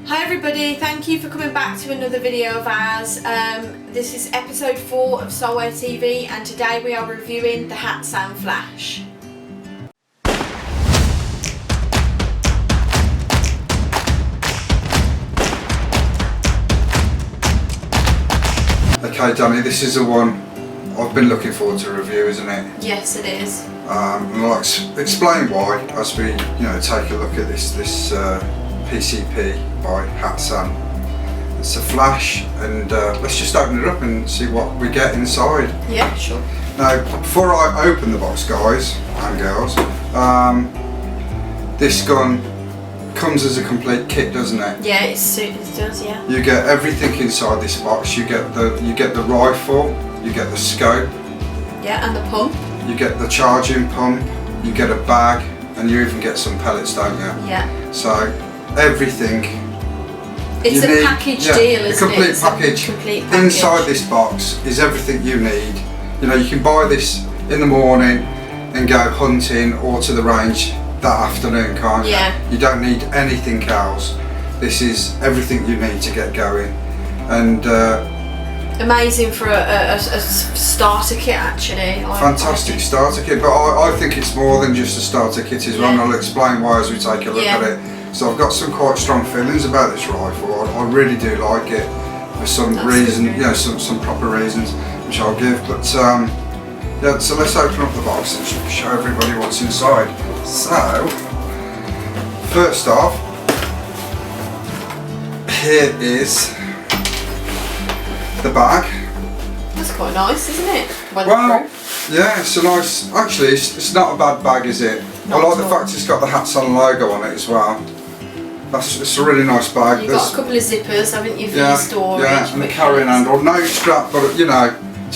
Hi everybody, thank you for coming back to another video of ours. This is episode 4 of Solware TV and today we are reviewing the Hatsan Flash. Okay Danny, this is the one I've been looking forward to review, isn't it? Yes, it is. And I'll explain why as we take a look at this PCP by Hatsan. It's a Flash, and let's just open it up and see what we get inside. Yeah, sure. Now, before I open the box, guys and girls, this gun comes as a complete kit, doesn't it? Yeah, it does. Yeah. You get everything inside this box. You get the rifle, you get the scope. Yeah, and the pump. You get the charging pump. You get a bag, and you even get some pellets, don't you? Yeah. So everything. It's a package deal, isn't it? A complete package. Inside this box is everything you need. You can buy this in the morning and go hunting or to the range that afternoon, can't you? Yeah. You don't need anything else. This is everything you need to get going. And amazing for a starter kit, actually. Fantastic starter kit, but I think it's more than just a starter kit as well, and I'll explain why as we take a look at it. So I've got some quite strong feelings about this rifle. I really do like it for some reason, some proper reasons which I'll give. But yeah, so let's open up the box and show everybody what's inside. So first off, here is the bag. That's quite nice, isn't it? Well, yeah, it's a nice. Actually, it's not a bad bag, is it? I like the fact it's got the Hatsan logo on it as well. It's a really nice bag. You've got a couple of zippers, haven't you, for your storage? Yeah, and the carrying handle. No strap, but do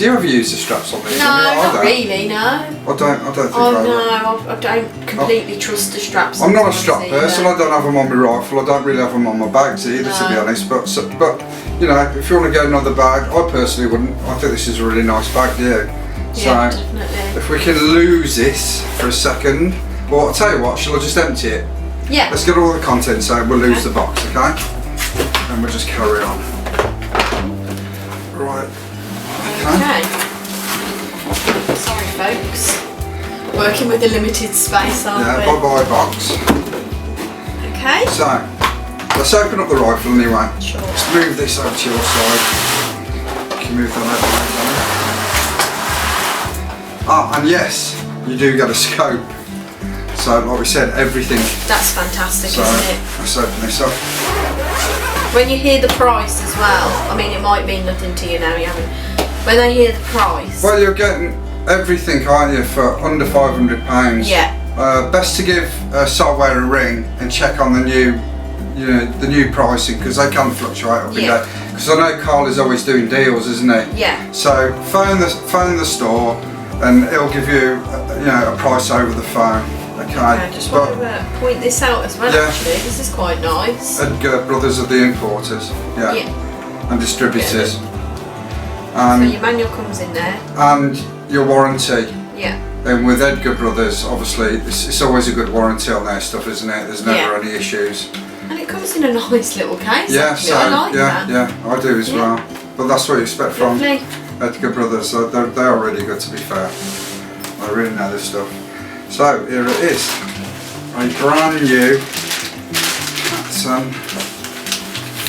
you ever use the straps on these? No, not really, no. I don't think I don't completely trust the straps. I'm not a strap person. I don't have them on my rifle. I don't really have them on my bags either, to be honest. But if you want to get another bag, I personally wouldn't. I think this is a really nice bag, yeah, definitely. If we can lose this for a second, well, I'll tell you what, shall I just empty it? Yeah. Let's get all the contents out, we'll lose the box, okay? And we'll just carry on. Right. Okay. Sorry folks. Working with a limited space, aren't we? Yeah, bye-bye box. Okay. So, let's open up the rifle anyway. Sure. Let's move this over to your side. You can move that over. And yes, you do get a scope. So, like we said, everything. That's fantastic, isn't it? Let's open this up. When you hear the price as well, I mean, it might mean nothing to you now, you haven't. When they hear the price. Well, you're getting everything, aren't you, for under £500. Yeah. Best to give Solware a ring and check on the new, the new pricing, because they can fluctuate up and down. Because I know Carl is always doing deals, isn't he? Yeah. So phone the store, and it'll give you, a price over the phone. Okay. I just want to point this out as well. Actually, this is quite nice. Edgar Brothers are the importers, and distributors. So And your manual comes in there. And your warranty. Yeah. And with Edgar Brothers, obviously, it's always a good warranty on their stuff, isn't it? There's never any issues. And it comes in a nice little case. Yeah, actually. I like that. Yeah, I do as well. But that's what you expect from Edgar Brothers. They are really good, to be fair. I really know this stuff. So here it is, a brand new Hatsan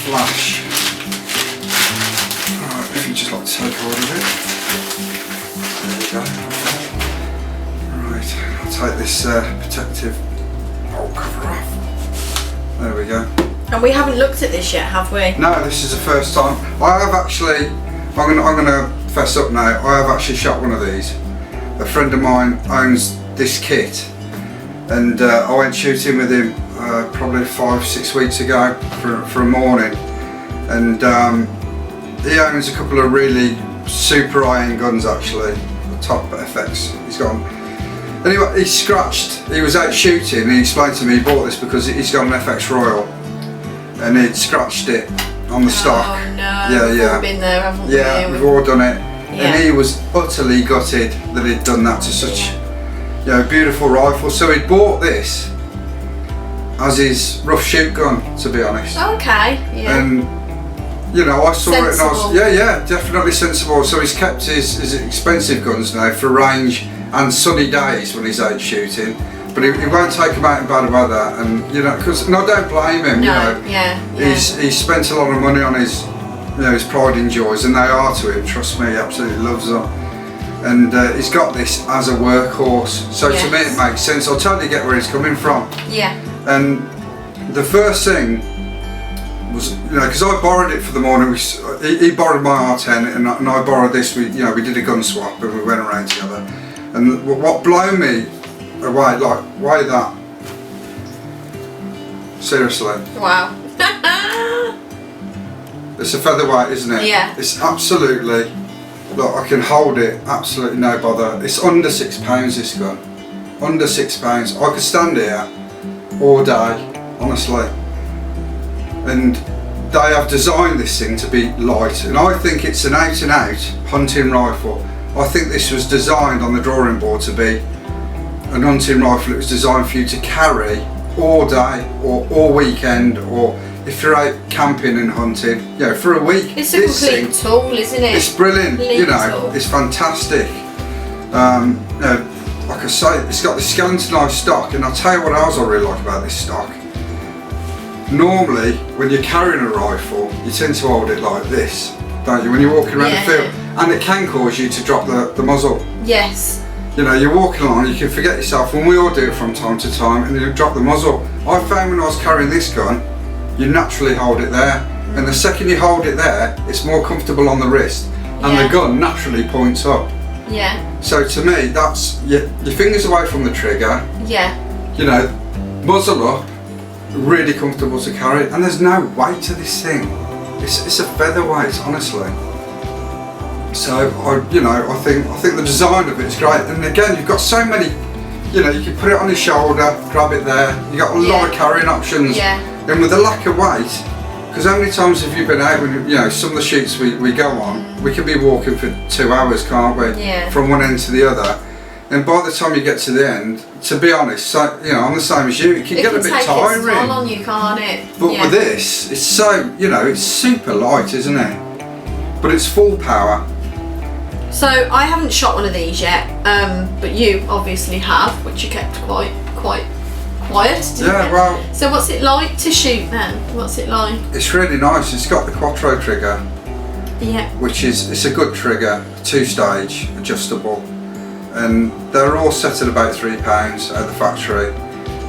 Flash. Right, if you just like to take hold of it. There we go. Right, I'll take this protective cover off. There we go. And we haven't looked at this yet, have we? No, this is the first time. I have actually, I'm gonna fess up now, I have actually shot one of these. A friend of mine owns this kit, and I went shooting with him probably 5-6 weeks ago for a morning, and he owns a couple of really super high-end guns, actually, the top FX he's got. Anyway, he was out shooting and he explained to me he bought this because he's got an FX Royal and he'd scratched it on the stock. Oh no, yeah. We've all been there, haven't we? Yeah, we've all done it. Yeah. And he was utterly gutted that he'd done that to such, you know, beautiful rifle. So he bought this as his rough shoot gun, to be honest. Okay. Yeah. And you know, I saw it and I was, Sensible. yeah, definitely sensible. So he's kept his expensive guns now for range and sunny days when he's out shooting. But he won't take them out in bad weather, and you know, and I don't blame him. No. You know, Yeah. he's spent a lot of money on his, you know, his pride and joys, and they are to him. Trust me, he absolutely loves them. And he's got this as a workhorse. So to me, it makes sense. I totally get where he's coming from. Yeah. And the first thing was, you know, because I borrowed it for the morning. He borrowed my R10, and I borrowed this. We did a gun swap, and we went around together. And what blew me away, like, why that? Seriously. Wow. It's a featherweight, isn't it? Yeah. It's absolutely, look, I can hold it, absolutely no bother. It's under £6, this gun. Under £6. I could stand here all day, honestly. And they have designed this thing to be light, and I think it's an out and out hunting rifle. I think this was designed on the drawing board to be an hunting rifle. It was designed for you to carry all day or all weekend, or if you're out camping and hunting, you know, for a week. It's a complete tool, isn't it? It's brilliant, you know, tool. it's fantastic. You know, like I say, it's got the skeletonized stock, and I'll tell you what else I really like about this stock. Normally, when you're carrying a rifle, you tend to hold it like this, don't you, when you're walking around the field, and it can cause you to drop the muzzle. Yes. You know, you're walking along, you can forget yourself, and we all do it from time to time, and you drop the muzzle. I found when I was carrying this gun, you naturally hold it there, and the second you hold it there, it's more comfortable on the wrist, and the gun naturally points up. Yeah. So to me, that's your fingers away from the trigger. Yeah. You know, muzzle up, really comfortable to carry, and there's no weight to this thing. It's a featherweight, honestly. So I think the design of it is great, and again, you've got so many. You know, you can put it on your shoulder, grab it there. You got a lot of carrying options. Yeah. And with the lack of weight, because how many times have you been out when, you know, some of the shoots we go on, we can be walking for 2 hours, can't we? Yeah. From one end to the other. And by the time you get to the end, to be honest, so, you know, I'm the same as you, it can get a bit tiring. It can take its toll on you, can't it? But with this, it's so, you know, it's super light, isn't it? But it's full power. So I haven't shot one of these yet, but you obviously have, which you kept quite quiet, didn't you? Well. So what's it like to shoot then? What's it like? It's really nice. It's got the Quattro trigger. Yeah. Which it's a good trigger, 2-stage, adjustable, and they're all set at about £3 at the factory.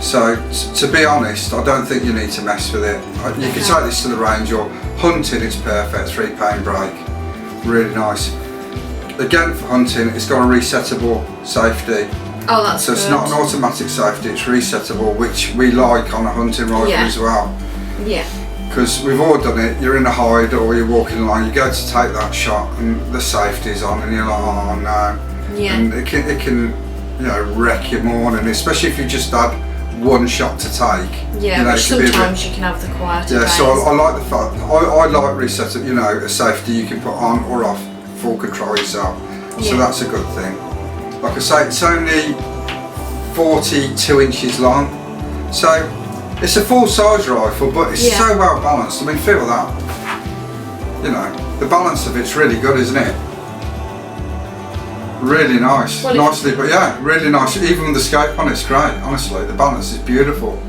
So to be honest, I don't think you need to mess with it. You can take this to the range, or hunting, it's perfect. £3 brake, really nice. Again, for hunting, it's got a resettable safety. Oh, that's so good. It's not an automatic safety, it's resettable, which we like on a hunting rifle as well. Yeah. Because we've all done it. You're in a hide or you're walking along, you go to take that shot and the safety's on, and you're like, oh no. Yeah. And it can you know, wreck your morning, especially if you just had one shot to take. Yeah, you know, which sometimes you can have the quieter days. so I like the fact, I like resetting, you know, a safety you can put on or off, full control yourself. So that's a good thing. Like I say, it's only 42 inches long, so it's a full size rifle, but it's so well balanced. I mean, feel that. You know, the balance of it's really good, isn't it? Really nice, nicely, but yeah, really nice. Even with the scope on, it's great. Honestly, the balance is beautiful.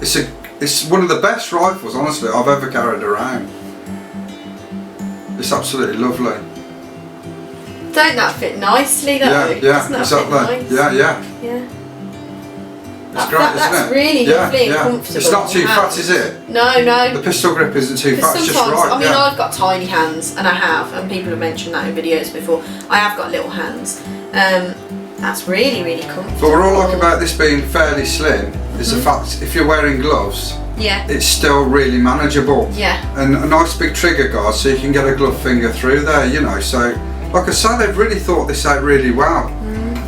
It's one of the best rifles, honestly, I've ever carried around. It's absolutely lovely. Don't that fit nicely though? Yeah, exactly. Nice? Yeah. It's great, isn't it? That's really lovely and comfortable. It's not too fat, is it? No. The pistol grip isn't too fat, it's just right. I mean, I've got tiny hands, and I have, and people have mentioned that in videos before. I have got little hands. That's really, really comfortable. But what I like about this being fairly slim is the fact if you're wearing gloves, it's still really manageable. Yeah. And a nice big trigger guard, so you can get a glove finger through there, you know. So, like I say, they've really thought this out really well.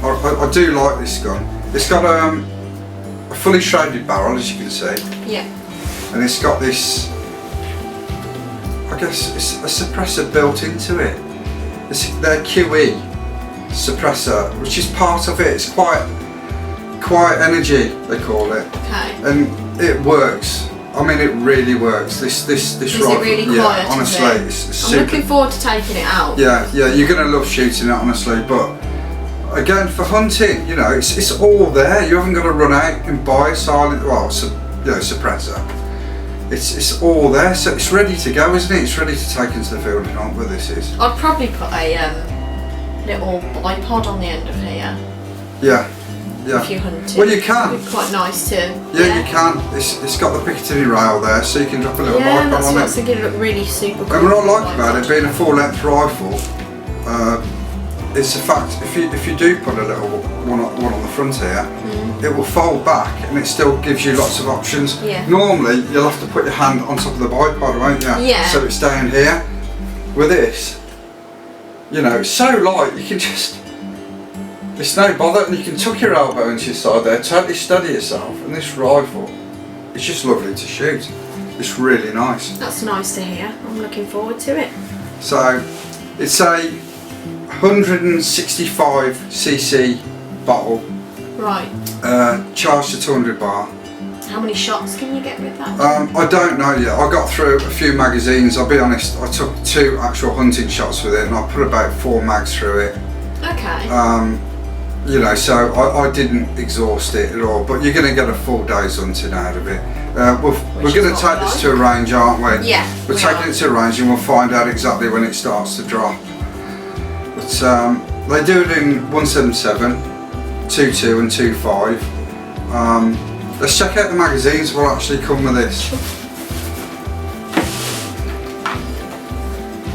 I do like this gun. It's got a fully shrouded barrel, as you can see. Yeah. And it's got this, I guess it's a suppressor built into it. their QE suppressor, which is part of it. It's quiet energy, they call it. Okay. And it works. I mean, it really works. This Is rifle. it really quiet? Yeah, honestly, it's super. I'm looking forward to taking it out. Yeah, you're gonna love shooting it, honestly. But again, for hunting, you know, it's all there. You haven't got to run out and buy a silent, suppressor. It's all there, so it's ready to go, isn't it? It's ready to take into the field and hunt where this is. I'd probably put a little bipod on the end of here. Yeah. If you hunted. Well, you can. It'd be quite nice to. Yeah, you can. It's got the Picatinny rail there, so you can drop a little bipod that's on what I it. was thinking. It looked really super cool. And what I like about it being a full-length rifle, it's the fact if you do put a little one on the front here, it will fold back and it still gives you lots of options. Yeah. Normally you'll have to put your hand on top of the bipod, won't you? Yeah. So it's down here. With this, you know, it's so light you can just. It's no bother, and you can tuck your elbow into your side there, totally steady yourself. And this rifle, it's just lovely to shoot. It's really nice. That's nice to hear. I'm looking forward to it. So, it's a 165cc bottle, Right. charged to 200 bar. How many shots can you get with that? I don't know yet. I got through a few magazines. I'll be honest. I took 2 actual hunting shots with it, and I put about 4 mags through it. Okay. You know, so I didn't exhaust it at all. But you're going to get a full day's hunting out of it. We're going to take this to a range, aren't we? Yeah. We're taking it to a range, and we'll find out exactly when it starts to drop. But they do it in 177, 22 and 25. Let's check out the magazines what actually come with this.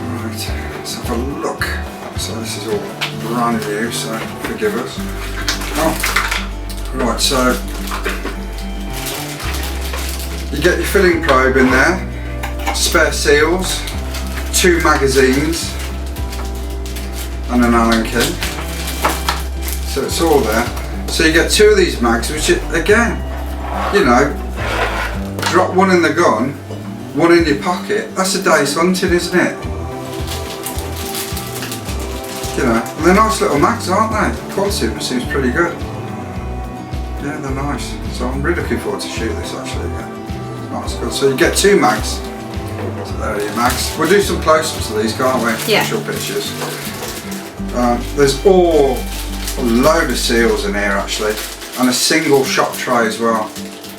Right, let's have a look. So this is all brand new, so forgive us. Oh, right, so you get your filling probe in there, spare seals, 2 magazines, and an Allen key. So it's all there. So you get 2 of these mags, which again, you know, drop 1 in the gun, 1 in your pocket. That's a day's hunting, isn't it? You know, and they're nice little mags, aren't they? The quality of them seems pretty good. Yeah, they're nice. So I'm really looking forward to shoot this actually. Yeah. It's nice, good. So you get 2 mags. So there are your mags. We'll do some close-ups of these, can't we? Yeah. Actual pictures. There's a load of seals in here actually, and a single shot tray as well,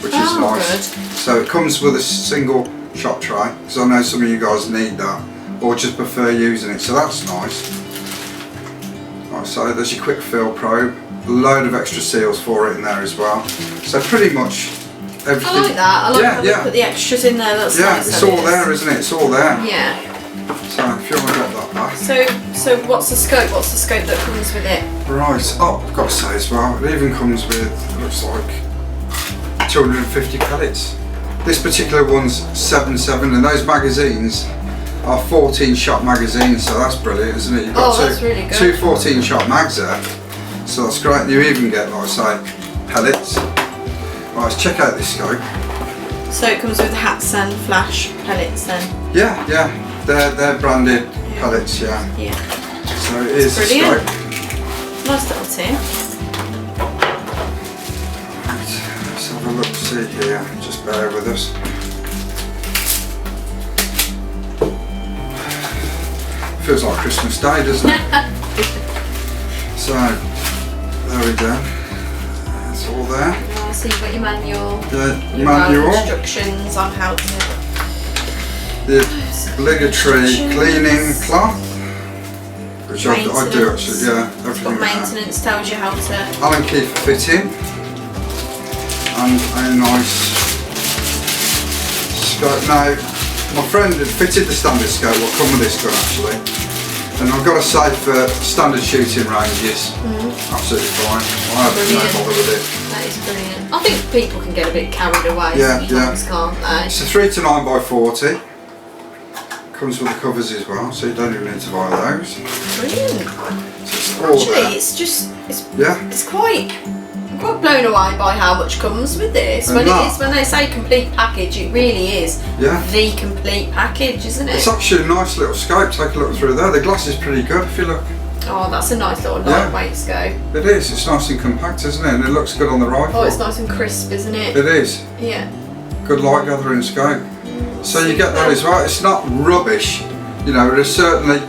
which is nice. Good. So it comes with a single shot tray, because I know some of you guys need that, or just prefer using it, so that's nice. Right, so there's your quick fill probe, a load of extra seals for it in there as well. So pretty much everything. I like that. I like how they put the extras in there. That's nice. It's all there, isn't it? It's all there. Yeah. So if you want to get that back. So what's the scope? What's the scope that comes with it? Right, I've got to say as well, it even comes with, it looks like 250 pellets. This particular one's 7.7, and those magazines are 14 shot magazines, so that's brilliant, isn't it? You've got that's really good. 2 14 shot mags there, so that's great. And you even get, like I say, pellets. Right, let's check out this scope. So it comes with Hatsan Flash pellets then? Yeah, they're branded pellets, yeah. Yeah. So it is a brilliant. scope. Nice little tin. Right, let's have a look, see here, just bear with us. Feels like Christmas Day, doesn't it? So, there we go. It's all there. So you've got your manual, The your manual, instructions on how to... the obligatory cleaning cloth, which I do actually, yeah, everything Got like that. maintenance, tells you how to... Allen key for fitting, and a nice scope. Now, my friend had fitted the standard scope, will come with this gun actually, and I've got to say for standard shooting ranges, absolutely fine. I have no bother with it. That is brilliant. I think people can get a bit carried away sometimes, can't they? It's a 3 to 9 by 40. Comes with the covers as well, so you don't even need to buy those. Brilliant. So it's all there. Actually, it's Yeah. it's quite I'm quite blown away by how much comes with this. When they say complete package, it really is the complete package, isn't it? It's actually a nice little scope. Take a look through there. The glass is pretty good if you look. Oh, that's a nice little lightweight scope. It is. It's nice and compact, isn't it? And it looks good on the rifle. Oh, it's nice and crisp, isn't it? It is. Yeah. Good light gathering scope. So you get that as well. It's not rubbish. You know, there's certainly,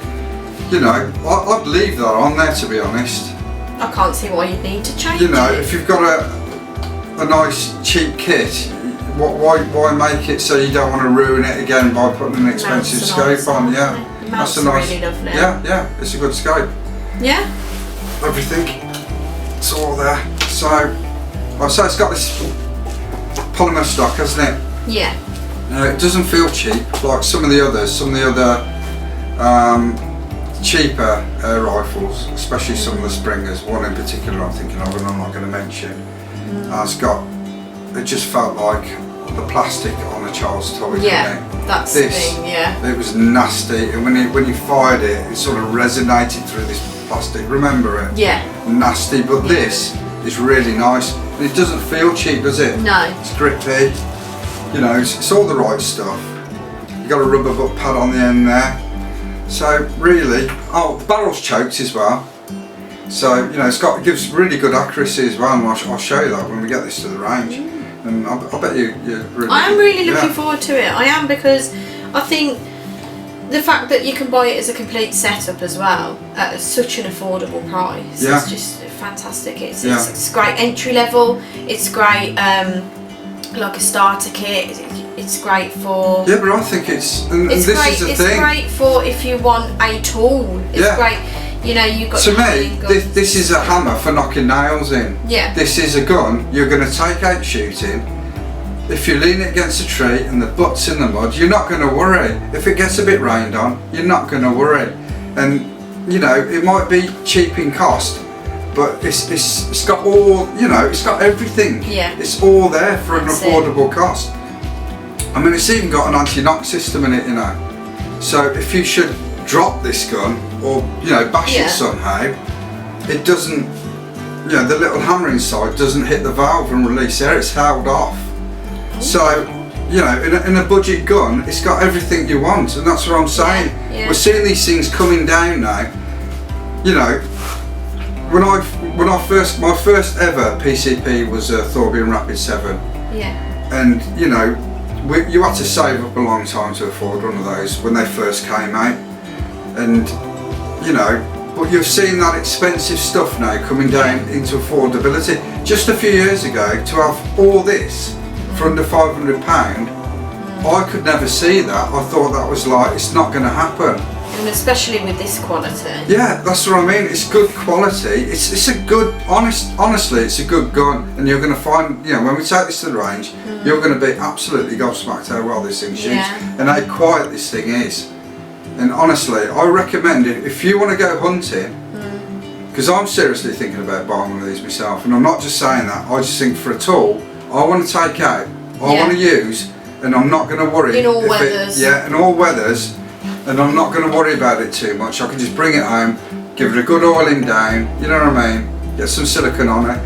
you know, I'd leave that on there, to be honest. I can't see why you'd need to change it. You know, if you've got a nice cheap kit, why make it so you don't want to ruin it again by putting an expensive scope on? Yeah, that's a nice. Really lovely. Yeah, it's a good scope. Yeah. Everything, it's all there. So, so it's got this polymer stock, hasn't it? Yeah. It doesn't feel cheap like some of the other cheaper air rifles, especially some of the Springers. One in particular I'm thinking of, and I'm not going to mention. It just felt like the plastic on a child's toy. Yeah, that's the thing. Yeah. It was nasty, and when you fired it, it sort of resonated through this plastic. Remember it? Yeah. Nasty, but this is really nice. And it doesn't feel cheap, does it? No. It's grippy. You know, it's all the right stuff. You got a rubber butt pad on the end there. So really, the barrel's choked as well. So you know, it gives really good accuracy as well. And I'll show you that when we get this to the range. And I bet you're really. I am really looking forward to it. I am, because I think the fact that you can buy it as a complete setup as well at such an affordable price is just fantastic. It's great entry level. It's great, like a starter kit. It's great for. Yeah, but I think it's great for if you want a tool. It's great. You know, you've got. To me, this is a hammer for knocking nails in. Yeah. This is a gun you're going to take out shooting. If you lean it against a tree and the butt's in the mud, you're not going to worry. If it gets a bit rained on, you're not going to worry. And you know, it might be cheap in cost, but it's got all, you know, it's got everything. Yeah. It's all there for an affordable cost. I mean, it's even got an anti-knock system in it, you know. So if you should drop this gun or, you know, bash it somehow, it doesn't, you know, the little hammer inside doesn't hit the valve and release air, it's held off. So, you know, in a budget gun, it's got everything you want, and that's what I'm saying. We're seeing these things coming down now. You know, my first ever PCP was a Thorbian Rapid 7. Yeah. And you know, you had to save up a long time to afford one of those when they first came out. And you know, but you've seen that expensive stuff now coming down into affordability. Just a few years ago, to have all this for under £500, I could never see that. I thought that was like, it's not going to happen. And especially with this quality. Yeah, that's what I mean. It's good quality. It's a good, honestly, it's a good gun. And you're going to find, you know, when we take this to the range, you're going to be absolutely gobsmacked how well this thing shoots and how quiet this thing is. And honestly, I recommend it if you want to go hunting, because I'm seriously thinking about buying one of these myself. And I'm not just saying that. I just think for a tool, I want to take out, I want to use, and I'm not going to worry. In all weathers. In all weathers. And I'm not going to worry about it too much. I can just bring it home, give it a good oiling down, you know what I mean, get some silicone on it,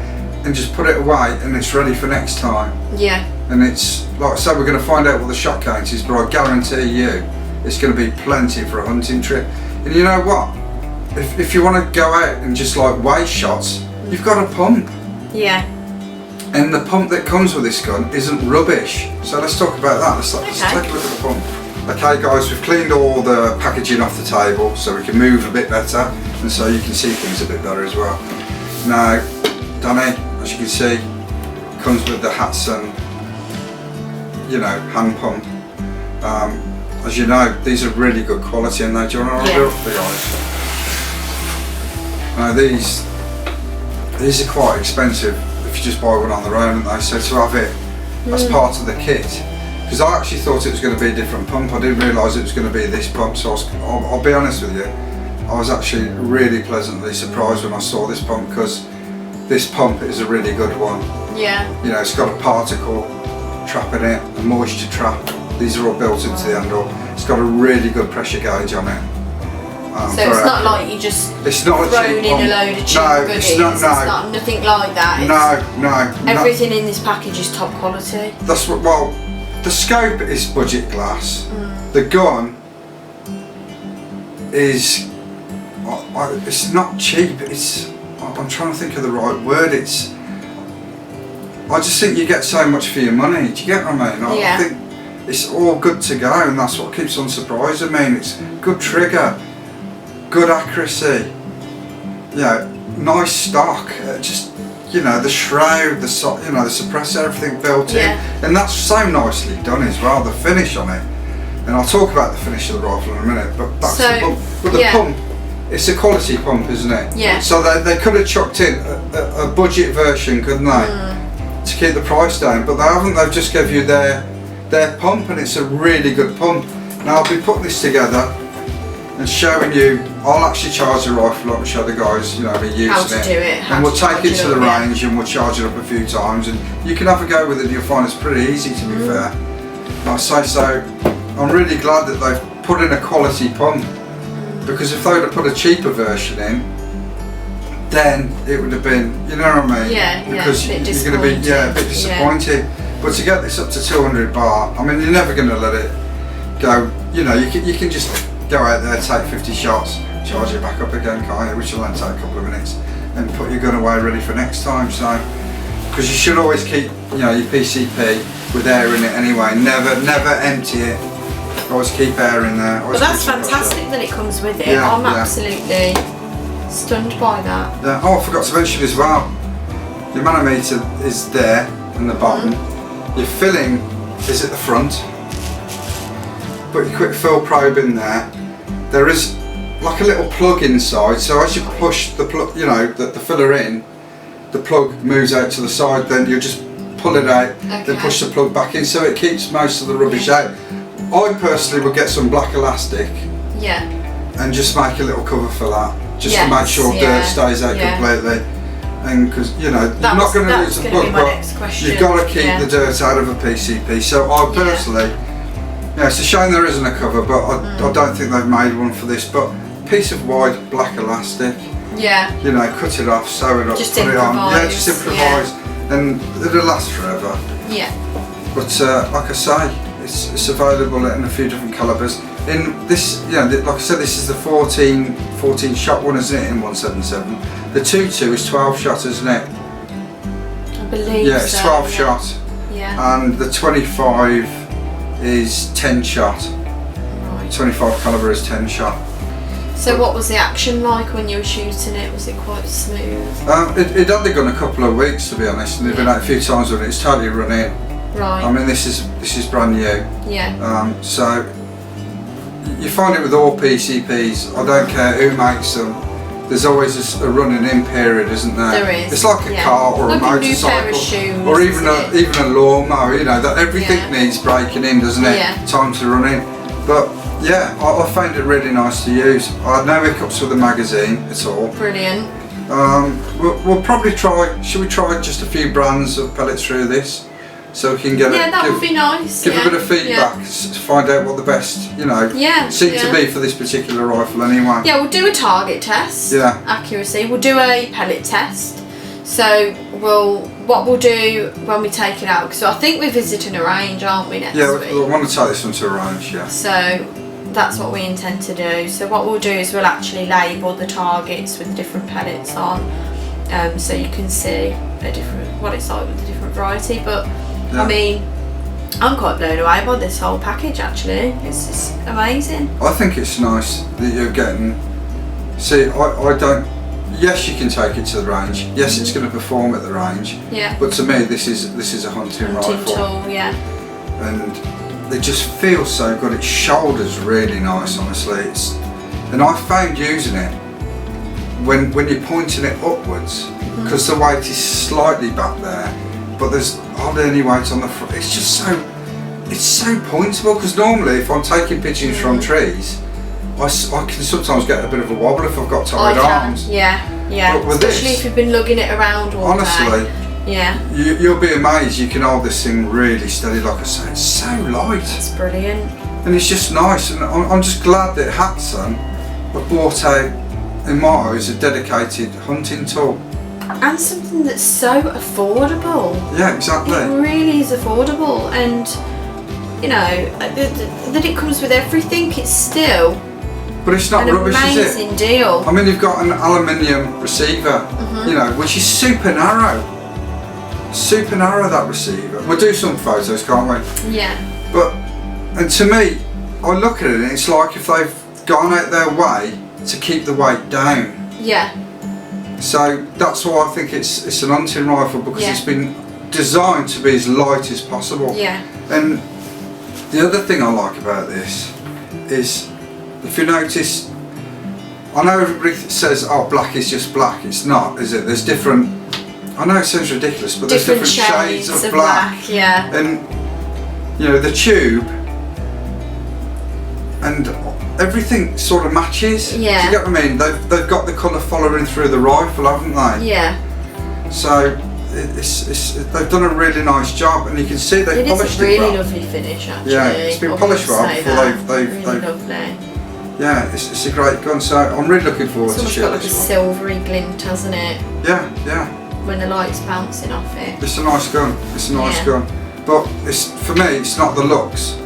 and just put it away, and it's ready for next time. Yeah. And it's, like I said, we're going to find out what the shot count is, but I guarantee you it's going to be plenty for a hunting trip. And you know what, if you want to go out and just like waste shots, you've got a pump. Yeah. And the pump that comes with this gun isn't rubbish. So let's talk about that. Let's take a look at the pump. Okay guys, we've cleaned all the packaging off the table so we can move a bit better and so you can see things a bit better as well. Now, Danni, as you can see, comes with the Hatsan, you know, hand pump. As you know, these are really good quality, and do you want to hold up the guys? Now these are quite expensive if you just buy one on their own, aren't they? So to have it as part of the kit, because I actually thought it was going to be a different pump. I didn't realise it was going to be this pump, so I'll be honest with you, I was actually really pleasantly surprised when I saw this pump, because this pump is a really good one. Yeah. You know, it's got a particle trap in it, a moisture trap. These are all built into the handle. It's got a really good pressure gauge on it. So it's not like you just it's not thrown in a load of cheap goodies. It's not nothing like that. Everything in this package is top quality. That's what. Well, the scope is budget glass. The gun is. It's not cheap. I'm trying to think of the right word. I just think you get so much for your money. Do you get what I mean? I think it's all good to go, and that's what keeps on surprising me. It's good trigger, good accuracy, nice stock. Just the shroud, the suppressor, everything built in, and that's so nicely done as well. The finish on it, and I'll talk about the finish of the rifle in a minute. But back to the pump. But the pump, it's a quality pump, isn't it? Yeah. So they could have chucked in a budget version, couldn't they? To keep the price down, but they haven't. They've just give you their pump, and it's a really good pump. Now I'll be putting this together and showing you. I'll actually charge the rifle up and show the guys, be using how to do it, and we'll take it to the range and we'll charge it up a few times, and you can have a go with it. You'll find it's pretty easy, to be fair. Like I say, so I'm really glad that they've put in a quality pump, because if they would have put a cheaper version in, then it would have been, you know what I mean? Yeah, because you're going to be a bit disappointed. But to get this up to 200 bar, I mean, you're never going to let it go. You can just go out there, take 50 shots, charge it back up again, can't you? Which will only take a couple of minutes, and put your gun away ready for next time. So, because you should always keep, your PCP with air in it anyway. Never empty it. Always keep air in there. But that's fantastic that it comes with it. I'm absolutely stunned by that. Yeah. Oh, I forgot to mention as well, your manometer is there in the bottom. Your filling is at the front. Put your quick fill probe in there. There is like a little plug inside, so as you push the plug, the filler in, the plug moves out to the side. Then you just pull it out, then push the plug back in, so it keeps most of the rubbish out. I personally would get some black elastic. And just make a little cover for that. Just to make sure dirt stays out completely, and because you're not going to lose the plug, but you've got to keep the dirt out of a PCP. So I personally, it's a shame there isn't a cover, but I don't think they've made one for this. But piece of white black elastic, cut it off, sew it up, just put it on, improvise, just improvise, and it'll last forever. But like I say, it's available in a few different calibers. In this, like I said, this is the 14 shot one, isn't it, in 177. The 22 is 12 shot, isn't it? I believe so. It's 12 shot. And the 25 is 10 shot. Right. 25 caliber is 10 shot. So what was the action like when you were shooting it? Was it quite smooth? It had gone a couple of weeks, to be honest, and they've been out a few times with it. It's totally run in. Right. I mean, this is brand new. So you find it with all PCPs. I don't care who makes them. There's always a running in period, isn't there? There is. It's like a car or like a motorcycle, a new pair of shoes, or even a lawnmower. That everything needs breaking in, doesn't it? Time to run in. But I found it really nice to use. I had no hiccups with the magazine at all. Brilliant. We'll probably try. Should we try just a few brands of pellets through this? So we can get would be nice. Give a bit of feedback to find out what the best, seem to be for this particular rifle anyway. Yeah, we'll do a target test. Accuracy. We'll do a pellet test. So what we'll do when we take it out, because I think we're visiting a range, aren't we, next week? We want to take this one to a range, So that's what we intend to do. So what we'll do is we'll actually label the targets with different pellets on, so you can see what it's like with a different variety. But I mean, I'm quite blown away by this whole package actually. It's just amazing. I think it's nice that you're getting. See, I don't. Yes, you can take it to the range. Yes, it's going to perform at the range. But to me, this is a hunting rifle. Tool, And it just feels so good. Its shoulder's really nice, honestly. And I found using it when you're pointing it upwards, because the weight is slightly back there, but there's hardly any weight on the front. It's just so pointable, because normally if I'm taking pictures from trees, I can sometimes get a bit of a wobble if I've got tired arms. But with especially if you've been lugging it around all day. You'll be amazed. You can hold this thing really steady, like I say. It's so light. It's brilliant. And it's just nice, and I'm just glad that Hatsan bought out, in my eyes, a dedicated hunting tool. And something that's so affordable. Yeah, exactly. It really is affordable, and you know that it comes with everything. It's still. But it's not rubbish, is it? An amazing deal. I mean, you've got an aluminium receiver, you know, which is super narrow. Super narrow, that receiver. We'll do some photos, can't we? Yeah. But, and to me, I look at it and it's like if they've gone out their way to keep the weight down. Yeah. So that's why I think it's an hunting rifle, because it's been designed to be as light as possible. Yeah. And the other thing I like about this is, if you notice, I know everybody says, oh, black is just black. It's not, is it? There's different, I know it sounds ridiculous, but there's different shades of black. Yeah. And, you know, the tube and everything sort of matches. Yeah. Do you get what I mean? They've got the colour following through the rifle, haven't they? Yeah. So they've done a really nice job, and you can see they've polished it well. It is a really lovely finish, actually. Yeah, it's been polished well before they've lovely. Yeah, it's a great gun, so I'm really looking forward to shooting this one. It's got like a silvery glint, hasn't it? Yeah, yeah. When the light's bouncing off it. It's a nice gun, it's a nice gun. But for me, it's not the looks,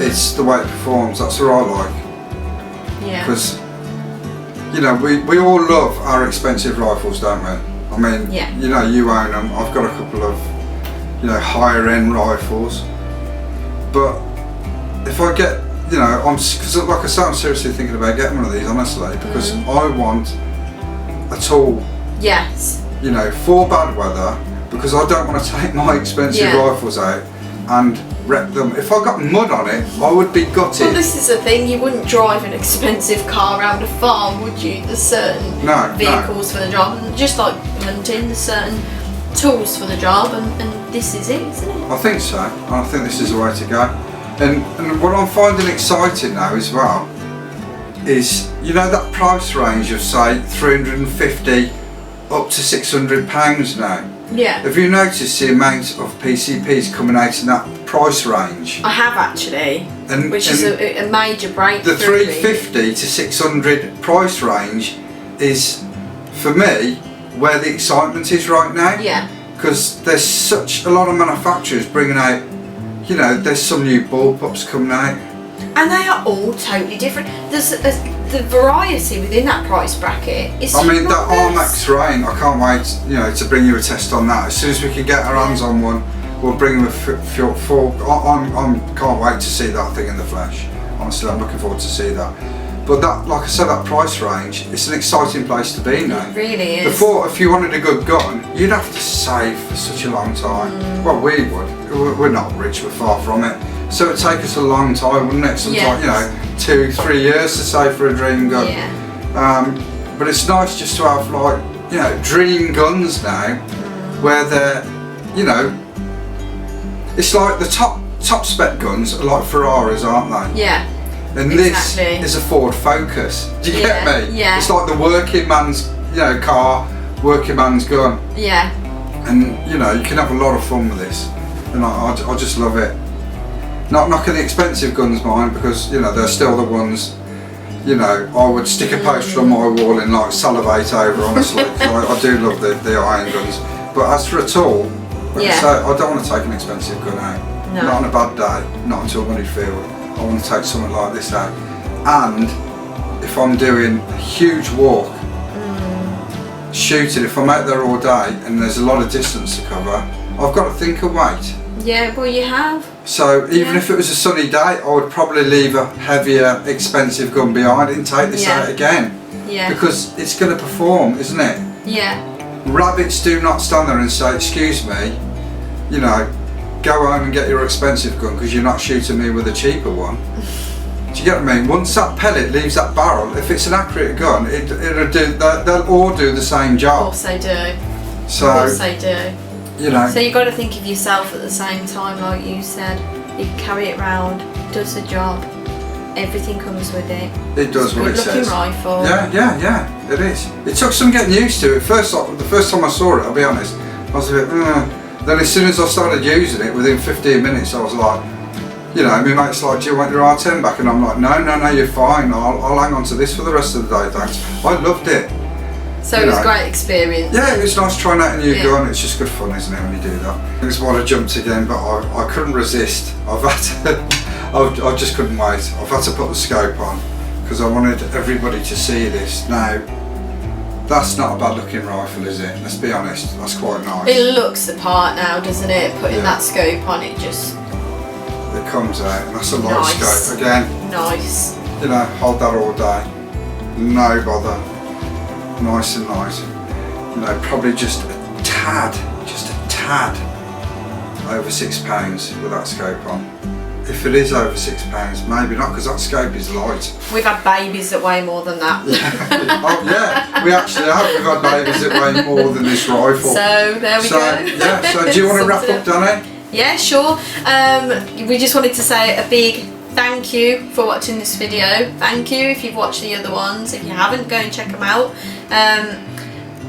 it's the way it performs, that's what I like. Yeah. Because, you know, we all love our expensive rifles, don't we? I mean, you know, you own them, I've got a couple of, you know, higher end rifles. But if I get, you know, because like I say, I'm seriously thinking about getting one of these, honestly, because I want a tool. Yes. You know, for bad weather, because I don't want to take my expensive rifles out and wreck them. If I got mud on it, I would be gutted. Well, this is the thing, you wouldn't drive an expensive car around a farm, would you? There's certain vehicles for the job, and just like hunting, there's certain tools for the job, and this is it, isn't it? I think so. I think this is the way to go. And what I'm finding exciting now as well is, you know, that price range of say 350 up to £600 now. Yeah. Have you noticed the amount of PCPs coming out in that price range? I have actually, which is a major breakthrough. The 350 to 600 price range is, for me, where the excitement is right now. Yeah. Because there's such a lot of manufacturers bringing out, you know, there's some new bullpups coming out. And they are all totally different. There's the variety within that price bracket is I mean, that Armax Rain, I can't wait, you know, to bring you a test on that. As soon as we can get our hands on one, we'll bring them a full. I can't wait to see that thing in the flesh. Honestly, I'm looking forward to see that. But that, like I said, that price range, it's an exciting place to be now. It really is. Before, if you wanted a good gun, you'd have to save for such a long time. Well, we would. We're not rich, we're far from it. So it'd take us a long time, wouldn't it? Sometimes, you know, 2-3 years to save for a dream gun. Yeah. But it's nice just to have, like, you know, dream guns now, where they're, you know, it's like the top spec guns are like Ferraris, aren't they? Yeah. And this is a Ford Focus. Do you get me? Yeah. It's like the working man's, you know, car, working man's gun. Yeah. And, you know, you can have a lot of fun with this. And I just love it. Not knocking the expensive guns, mind, because, you know, they're still the ones, you know, I would stick a poster on my wall and like salivate over, honestly. I do love the iron guns. But as for a tool, like I say, I don't want to take an expensive gun out. No. Not on a bad day, not until money field. I want to take something like this out. And if I'm doing a huge walk, shooting, if I'm out there all day and there's a lot of distance to cover, I've got to think of weight. Yeah, well, you have. So even if it was a sunny day, I would probably leave a heavier, expensive gun behind and take this out again. Yeah. Because it's going to perform, isn't it? Yeah. Rabbits do not stand there and say, excuse me, you know, go home and get your expensive gun because you're not shooting me with a cheaper one. Do you get what I mean? Once that pellet leaves that barrel, if it's an accurate gun, it'll do. They'll all do the same job. Of course they do. So, of course they do. You know. So you've got to think of yourself at the same time, like you said. You carry it round, does the job. Everything comes with it. It does what it says. Good looking rifle. Yeah, it is. It took some getting used to it. The first time I saw it, I'll be honest, I was a bit. Then as soon as I started using it, within 15 minutes, I was like, You know, my mate's like, do you want your R10 back? And I'm like, no, you're fine. I'll hang on to this for the rest of the day, thanks. I loved it. So it was a great experience. Yeah, it was nice trying out a new gun. It's just good fun, isn't it, when you do that? It was why I jumped again, but I couldn't resist. I just couldn't wait. I've had to put the scope on because I wanted everybody to see this. Now, that's not a bad looking rifle, is it? Let's be honest, that's quite nice. It looks the part now, doesn't it? Putting that scope on, it just... It comes out, and that's a light scope again. Nice. You know, hold that all day. No bother. Nice and nice. You know, probably just a tad over £6 with that scope on. If it is over £6, maybe not, because that scope is light. We've had babies that weigh more than that. Oh yeah, we actually have. We've had babies that weigh more than this rifle. So there we go. Yeah. So do you want to wrap up, Danni? Yeah, sure. We just wanted to say a big thank you for watching this video. Thank you if you've watched the other ones. If you haven't, go and check them out.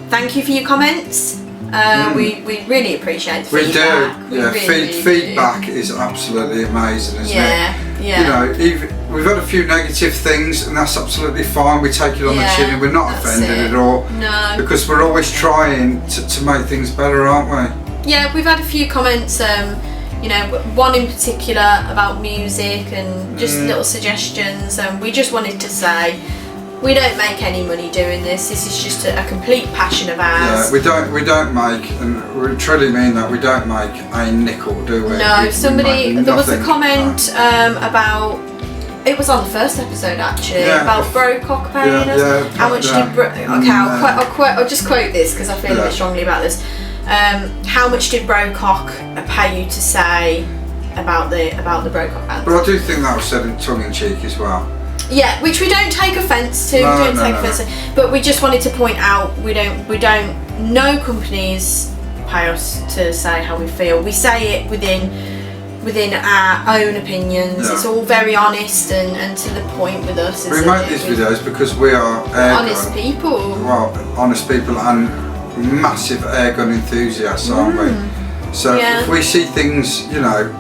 Thank you for your comments. We really appreciate the feedback. We do. Feedback is absolutely amazing, isn't it? Yeah. You know, we've had a few negative things, and that's absolutely fine. We take it on the chin, and we're not offended at all. No. Because we're always trying to make things better, aren't we? Yeah, we've had a few comments. You know, one in particular about music and just little suggestions. And we just wanted to say, we don't make any money doing this. This is just a complete passion of ours. Yeah, we don't make, and we truly mean that, we don't make a nickel, do we? No, there was a comment about, it was on the first episode actually, about Brocock paying us. How much did I'll just quote this because I feel a bit strongly about this. How much did Brocock pay you to say about the Brocock band? But I do think that was said in tongue in cheek as well. Yeah, which we don't take offence to. But we just wanted to point out we don't. No companies pay us to say how we feel. We say it within our own opinions. It's all very honest and to the point with us. We make these videos because we are honest people. Well, honest people and massive airgun enthusiasts, aren't we? So if we see things, you know,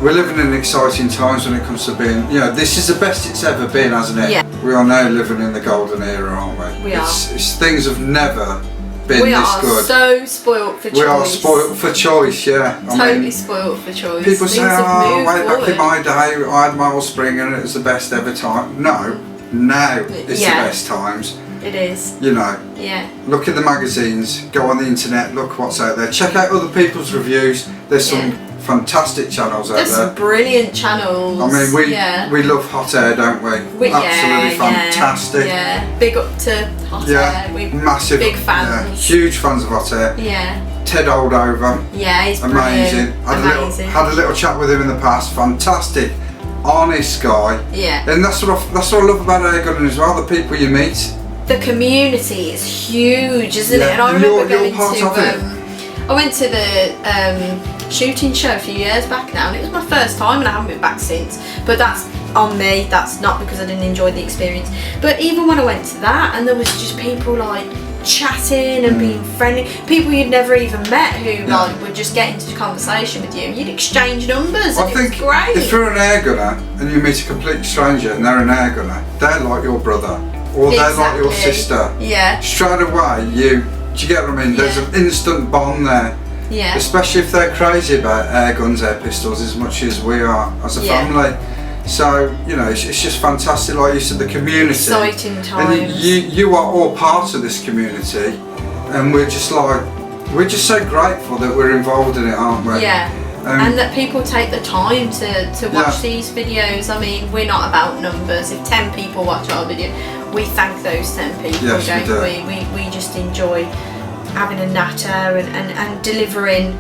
we're living in exciting times when it comes to being, you know, this is the best it's ever been, hasn't it? Yeah. We are now living in the golden era, aren't we? Things have never been this good. We are so spoilt for choice. We are spoilt for choice, yeah. Totally spoilt for choice. People say, oh, way back in my day, I had Miles Spring and it was the best ever time. No, now it's the best times. It is. You know. Yeah. Look in the magazines, go on the internet, look what's out there. Check out other people's reviews. There's some fantastic channels out there. There's some brilliant channels. I mean, we love hot air, don't we? Absolutely fantastic. Yeah. Big up to hot air. We're massive. Big fans. Yeah. Huge fans of hot air. Yeah. Ted Oldover. Yeah, he's amazing. Had a little chat with him in the past. Fantastic. Honest guy. Yeah. And that's what I love about airgunning as well. The people you meet. The community is huge, isn't it? And I remember going to I went to the shooting show a few years back now, and it was my first time, and I haven't been back since. But that's on me. That's not because I didn't enjoy the experience. But even when I went to that, and there was just people like chatting and being friendly, people you'd never even met who like would just get into conversation with you. You'd exchange numbers, and it was great. If you're an air gunner and you meet a complete stranger and they're an air gunner, they're like your brother. Or they're like your sister. Yeah. Straight away, do you get what I mean? There's an instant bond there. Yeah. Especially if they're crazy about air guns, air pistols, as much as we are as a family. So, you know, it's just fantastic, like you said, the community. Exciting times. And you are all part of this community, and we're just so grateful that we're involved in it, aren't we? Yeah. And that people take the time to watch these videos. I mean, we're not about numbers. If 10 people watch our video, we thank those 10 people, don't we? We just enjoy having a natter and delivering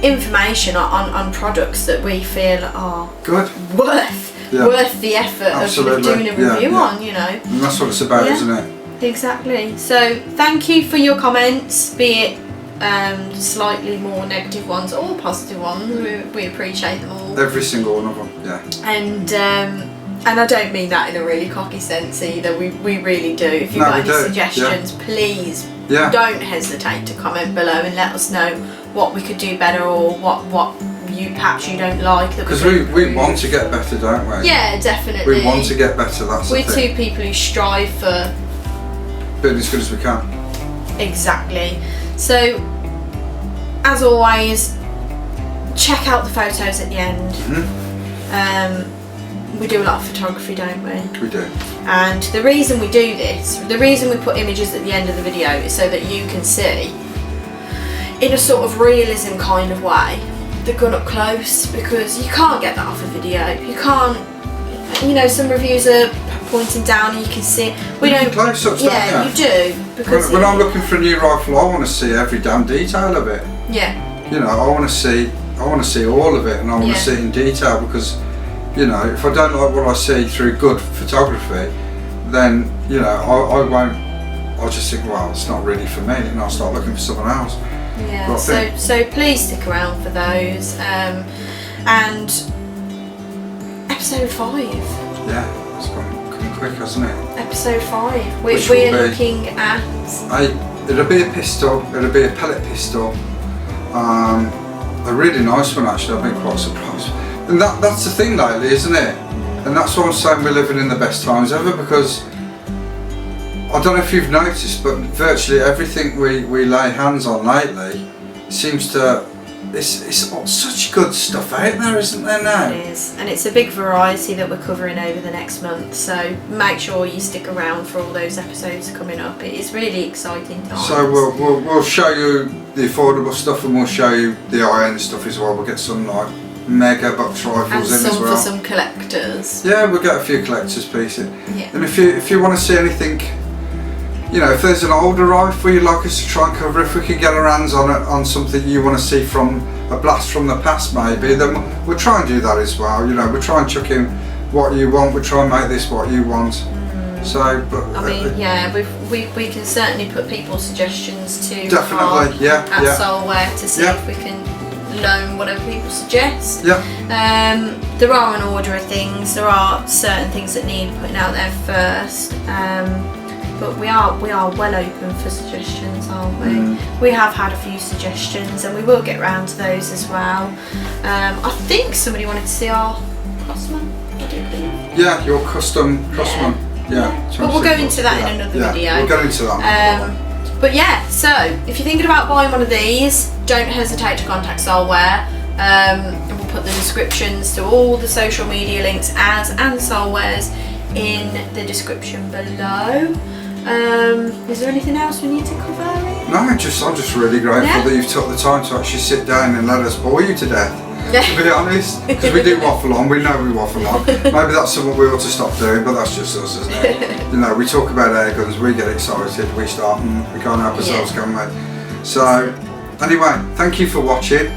information on products that we feel are worth the effort of doing a review on, you know. And that's what it's about, isn't it? Exactly. So thank you for your comments, be it slightly more negative ones or positive ones. We appreciate them all. Every single one of them, yeah. And I don't mean that in a really cocky sense either. We really do. If you've got any suggestions, please don't hesitate to comment below and let us know what we could do better or what you perhaps you don't like. Because we want to get better, don't we? Yeah, definitely. We want to get better, that's the thing. We're two people who strive for being as good as we can. Exactly. So, as always, check out the photos at the end. We do a lot of photography, don't we? We do. And the reason we do this, the reason we put images at the end of the video is so that you can see, in a sort of realism kind of way, the gun up close, because you can't get that off a video. You can't, you know, some reviews are pointing down and you can see it. We don't. Close ups, yeah, don't you do. Because when I'm looking for a new rifle, I want to see every damn detail of it. Yeah. You know, I want to see all of it, and I want to see it in detail, because, you know, if I don't like what I see through good photography, then, you know, I won't. I'll just think, well, it's not really for me, and I'll start looking for someone else. Yeah. So please stick around for those. And episode 5. Yeah, it's coming quick, hasn't it? Episode 5. We're looking at. It'll be a pistol. It'll be a pellet pistol. A really nice one, actually. I've been quite surprised. And that's the thing lately, isn't it? And that's why I'm saying we're living in the best times ever, because I don't know if you've noticed, but virtually everything we lay hands on lately seems to, it's such good stuff out there, isn't there now? It is, and it's a big variety that we're covering over the next month, so make sure you stick around for all those episodes coming up. It is really exciting times. So we'll show you the affordable stuff, and we'll show you the high-end stuff as well. We'll get some like mega box rifles and in as well. And some collectors. Yeah, we'll get a few collectors pieces. Yeah. And if you want to see anything, you know, if there's an older rifle you'd like us to try and cover, if we could get our hands on something you want to see from a blast from the past maybe, then we'll try and do that as well. You know, we'll try and chuck in what you want, we'll try and make this what you want. So, but I mean, yeah, we can certainly put people's suggestions to definitely, at Solware to see if we can loan whatever people suggest. Yeah. There are an order of things. There are certain things that need putting out there first. But we are well open for suggestions, aren't we? We have had a few suggestions, and we will get round to those as well. I think somebody wanted to see our Crossman. I do believe. Yeah, your custom Crossman. Yeah. But we'll go into that in another video. We'll go into that. But yeah, so if you're thinking about buying one of these, don't hesitate to contact Solware. And we'll put the descriptions to all the social media links and Solware's in the description below. Is there anything else we need to cover? No, I'm just really grateful that you've took the time to actually sit down and let us bore you to death. To be honest, because we do waffle on. We know we waffle on. Maybe that's something we ought to stop doing, but that's just us, isn't it? You know, we talk about air guns, we get excited, we start, and we can't help ourselves, can we? So, anyway, thank you for watching.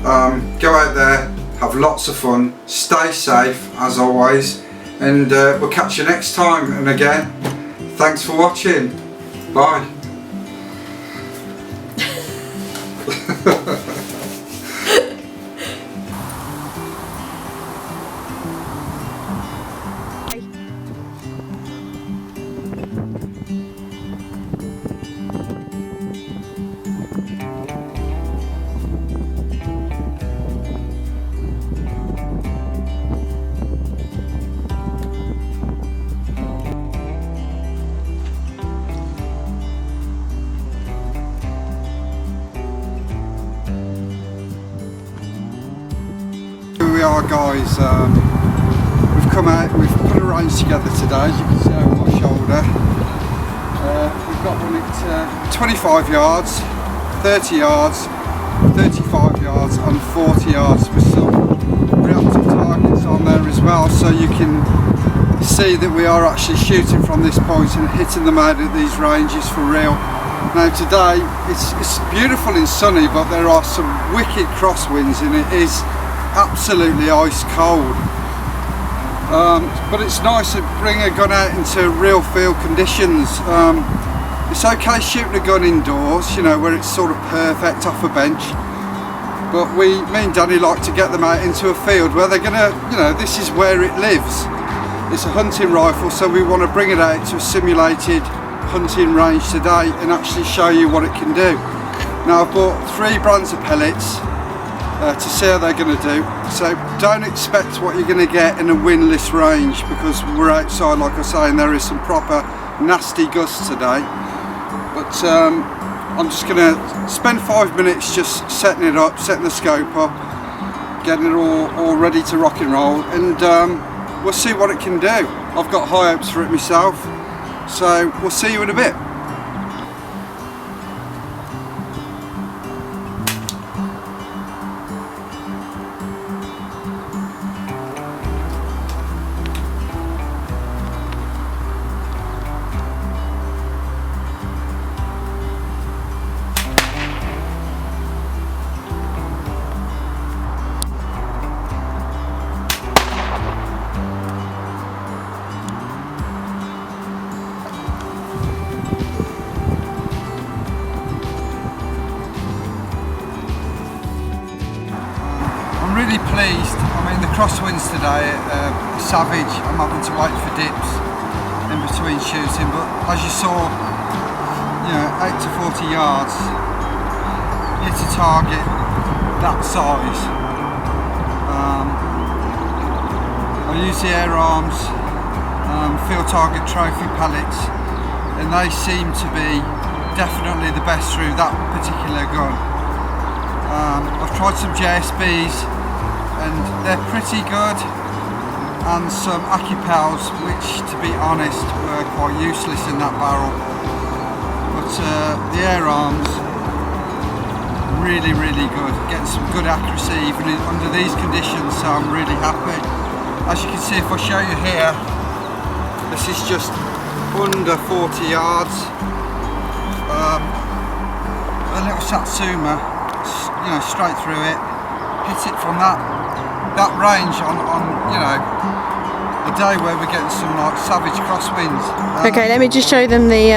Go out there, have lots of fun, stay safe as always, and we'll catch you next time. And again, thanks for watching. Bye. Here we are, guys. We've come out, we've put a range together today, as you can see over my shoulder. We've got one at 25 yards, 30 yards, 35 yards and 40 yards with some reactive targets on there as well, so you can see that we are actually shooting from this point and hitting them out at these ranges for real. Now today it's beautiful and sunny, but there are some wicked crosswinds and it is absolutely ice cold. But it's nice to bring a gun out into real field conditions. It's okay shooting a gun indoors, you know, where it's sort of perfect off a bench. But me and Danny like to get them out into a field where they're gonna, you know, this is where it lives. It's a hunting rifle, so we want to bring it out to a simulated hunting range today and actually show you what it can do. Now I've bought 3 brands of pellets. to see how they're going to do. So don't expect what you're going to get in a windless range, because we're outside, like I say, and there is some proper nasty gusts today. But I'm just going to spend 5 minutes just setting it up, setting the scope up, getting it all ready to rock and roll, and we'll see what it can do. I've got high hopes for it myself, so we'll see you in a bit. Really pleased. I mean, the crosswinds today are savage. I'm having to wait for dips in between shooting, but as you saw, you know, 8 to 40 yards, hit a target that size. I use the air arms field target trophy pellets, and they seem to be definitely the best through that particular gun. I've tried some JSBs and they're pretty good, and some Acupels, which to be honest were quite useless in that barrel, but the air arms really good, getting some good accuracy even under these conditions, so I'm really happy. As you can see, if I show you here, this is just under 40 yards, a little Satsuma, you know, straight through it, hit it from that range on you know, a day where we're getting some like savage crosswinds. Okay, let me just show them the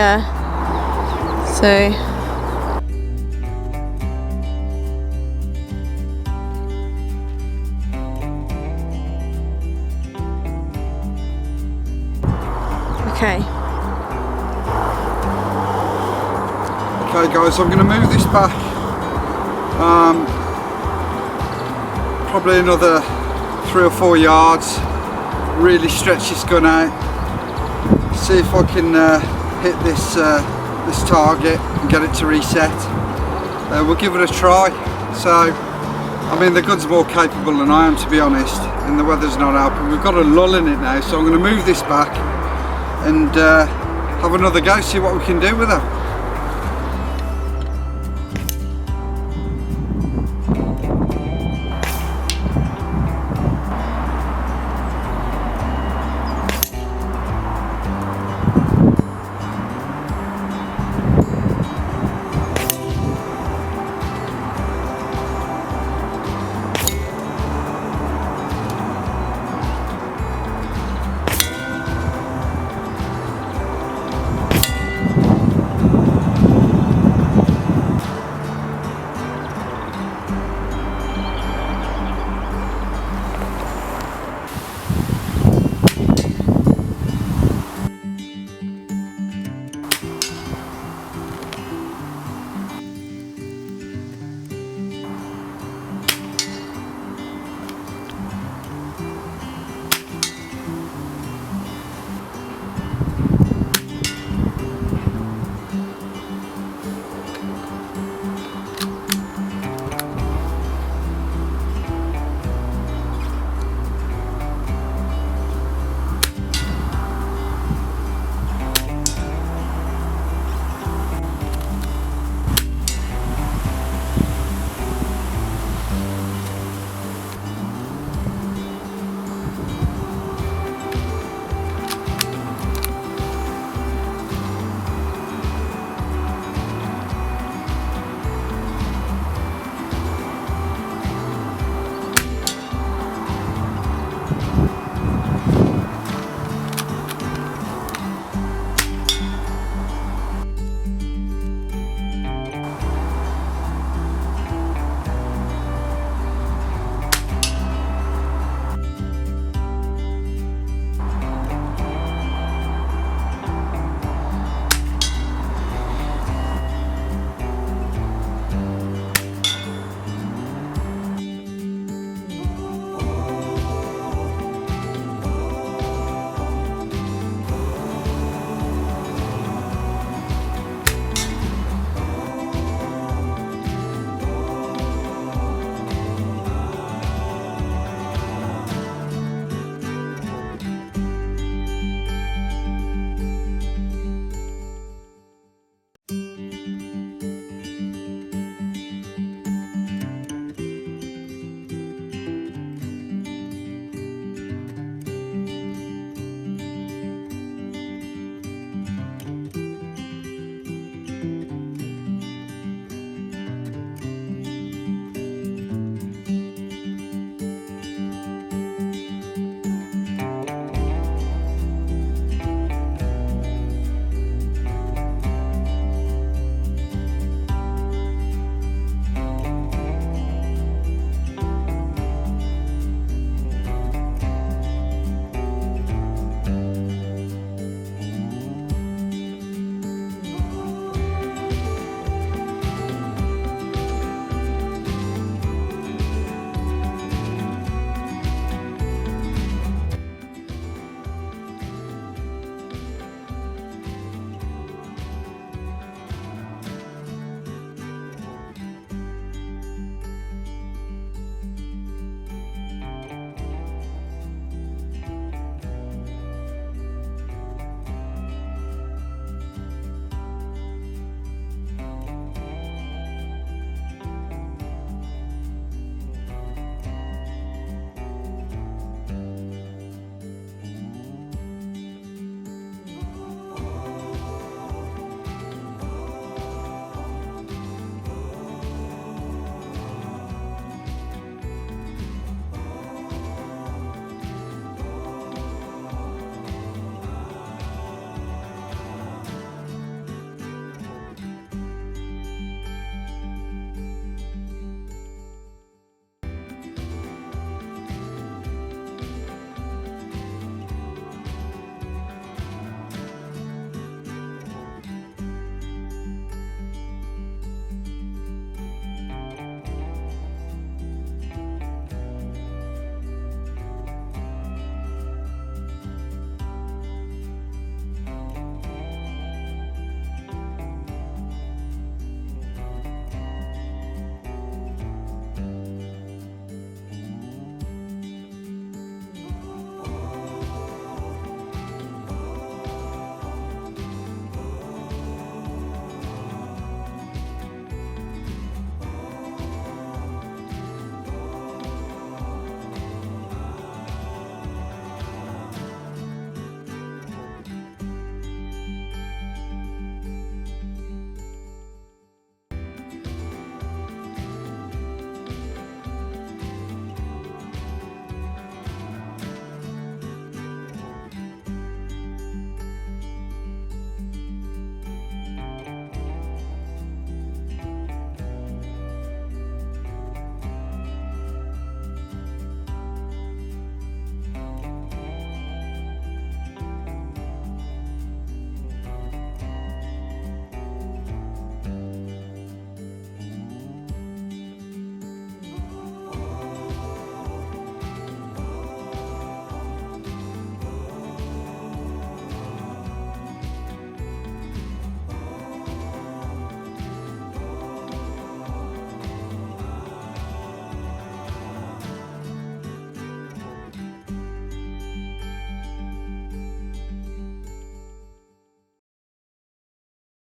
Okay guys, I'm going to move this back probably another 3 or 4 yards, really stretch this gun out, see if I can hit this target and get it to reset. We'll give it a try. So I mean, the gun's more capable than I am, to be honest, and the weather's not helping. We've got a lull in it now, so I'm going to move this back and have another go, see what we can do with her.